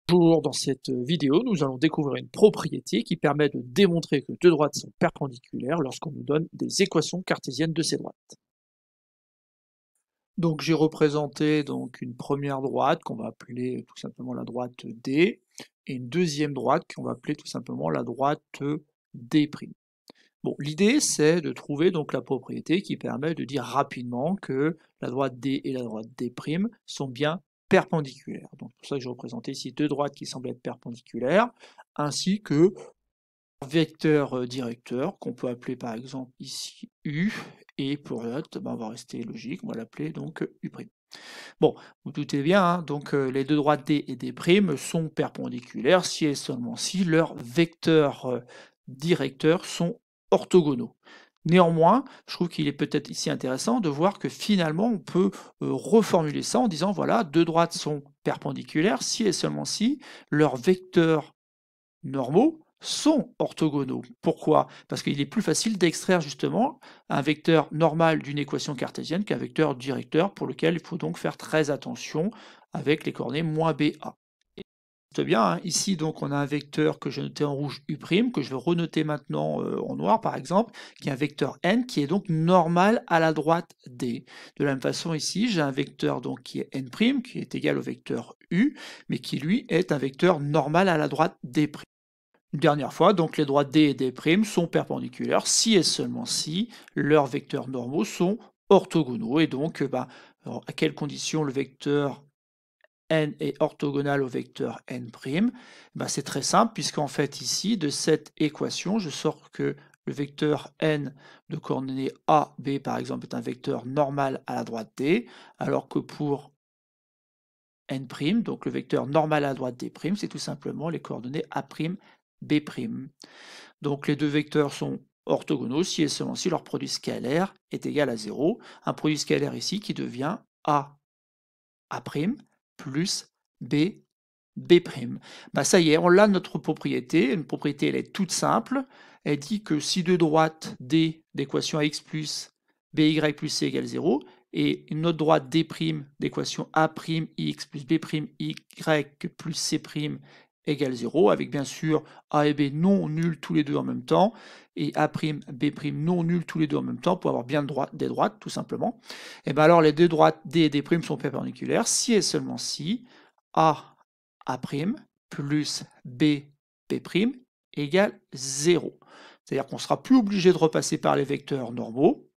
Bonjour, dans cette vidéo, nous allons découvrir une propriété qui permet de démontrer que deux droites sont perpendiculaires lorsqu'on nous donne des équations cartésiennes de ces droites. Donc j'ai représenté une première droite qu'on va appeler tout simplement la droite D et une deuxième droite qu'on va appeler tout simplement la droite D'. Bon, l'idée c'est de trouver donc la propriété qui permet de dire rapidement que la droite D et la droite D' sont bien perpendiculaires. Donc c'est pour ça que j'ai représenté ici deux droites qui semblent être perpendiculaires, ainsi que un vecteur directeur qu'on peut appeler par exemple ici U, et pour l'autre, on va rester logique, on va l'appeler donc U'. Bon, vous doutez bien, hein, donc les deux droites D et D' sont perpendiculaires si et seulement si leurs vecteurs directeurs sont orthogonaux. Néanmoins, je trouve qu'il est peut-être ici intéressant de voir que finalement on peut reformuler ça en disant voilà, deux droites sont perpendiculaires si et seulement si leurs vecteurs normaux sont orthogonaux. Pourquoi? Parce qu'il est plus facile d'extraire justement un vecteur normal d'une équation cartésienne qu'un vecteur directeur pour lequel il faut donc faire très attention avec les coordonnées -ba. C'est bien, hein. Ici donc on a un vecteur que j'ai noté en rouge U', que je vais renoter maintenant en noir par exemple, qui est un vecteur n qui est donc normal à la droite D. De la même façon ici j'ai un vecteur donc qui est n', qui est égal au vecteur U, mais qui lui est un vecteur normal à la droite D'. Une dernière fois, donc les droites D et D' sont perpendiculaires si et seulement si leurs vecteurs normaux sont orthogonaux. Et donc, à quelles conditions le vecteur n est orthogonal au vecteur n'? C'est très simple, puisqu'en fait ici, de cette équation, je sors que le vecteur n de coordonnées A, B par exemple, est un vecteur normal à la droite D, alors que pour n', donc le vecteur normal à la droite D', c'est tout simplement les coordonnées A', B'. Donc les deux vecteurs sont orthogonaux si et seulement si leur produit scalaire est égal à 0. Un produit scalaire ici qui devient A' plus B'. Ça y est, on a notre propriété. Une propriété, elle est toute simple. Elle dit que si deux droites D d'équation AX plus BY plus C égale 0, et une autre droite D' d'équation A'X plus B'Y plus C' égale 0, avec bien sûr A et B non nuls tous les deux en même temps, et A', B' non nuls tous les deux en même temps, pour avoir bien des droites, tout simplement. Et bien alors les deux droites D et D' sont perpendiculaires si et seulement si A' plus B' égale 0. C'est-à-dire qu'on ne sera plus obligé de repasser par les vecteurs normaux,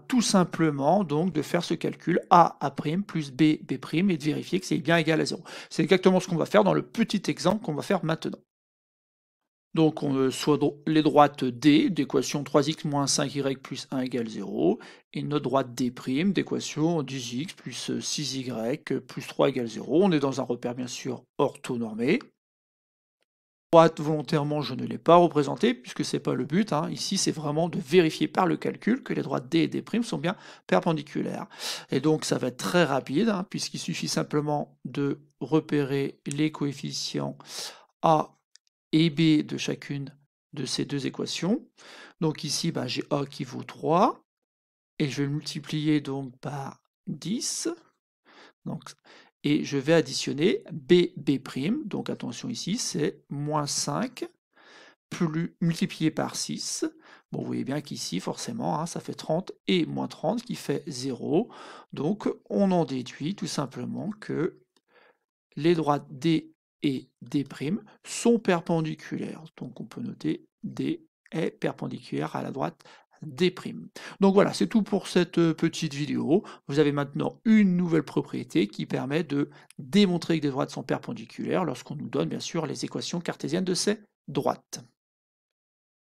tout simplement donc de faire ce calcul A' plus B' et de vérifier que c'est bien égal à 0. C'est exactement ce qu'on va faire dans le petit exemple qu'on va faire maintenant. Donc on soit les droites D d'équation 3x moins 5y plus 1 égale 0, et notre droite D' d'équation 10x plus 6y plus 3 égale 0. On est dans un repère bien sûr orthonormé. Droite, volontairement, je ne l'ai pas représentée, puisque c'est pas le but, hein. Ici, c'est vraiment de vérifier par le calcul que les droites D et D' sont bien perpendiculaires. Et donc, ça va être très rapide, hein, puisqu'il suffit simplement de repérer les coefficients A et B de chacune de ces deux équations. Donc ici, j'ai A qui vaut 3, et je vais le multiplier donc par 10. Donc, et je vais additionner B', donc attention ici, c'est moins 5, multiplié par 6. Bon, vous voyez bien qu'ici, forcément, hein, ça fait 30, et moins 30 qui fait 0. Donc, on en déduit tout simplement que les droites D et D' sont perpendiculaires. Donc, on peut noter D est perpendiculaire à la droite D'. Donc voilà, c'est tout pour cette petite vidéo. Vous avez maintenant une nouvelle propriété qui permet de démontrer que des droites sont perpendiculaires lorsqu'on nous donne bien sûr les équations cartésiennes de ces droites.